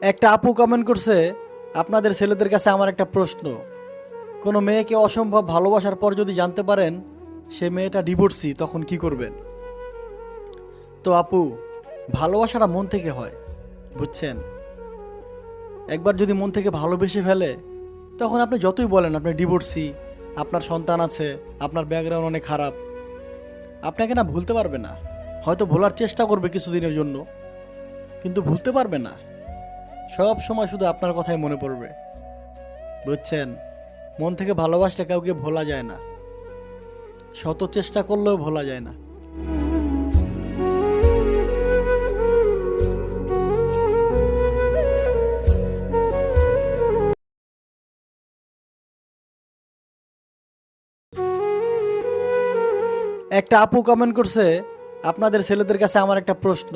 একটা আপু কমেন্ট করছে, আপনাদের ছেলেদের কাছে আমার একটা প্রশ্ন। কোনো মেয়েকে অসম্ভব ভালোবাসার পর যদি জানতে পারেন সে মেয়েটা ডিভোর্সি, তখন কি করবেন? তো আপু, ভালোবাসাটা মন থেকে হয়, বুঝছেন? একবার যদি মন থেকে ভালোবেসে ফেলে, তখন আপনি যতই বলেন আপনি ডিভোর্সি, আপনার সন্তান আছে, আপনার ব্যাকগ্রাউন্ড অনেক খারাপ, আপনাকে না ভুলতে পারবে না। হয়তো ভোলার চেষ্টা করবে কিছুদিনের জন্য, কিন্তু ভুলতে পারবে না। সব সময় শুধু আপনার কথাই মনে পড়বে, বুঝছেন? মন থেকে ভালোবাসলে কাউকে ভোলা যায় না, শত চেষ্টা করলেও ভোলা যায় না। একটা আপু কমেন্ট করছে, আপনাদের ছেলেদের কাছে আমার একটা প্রশ্ন।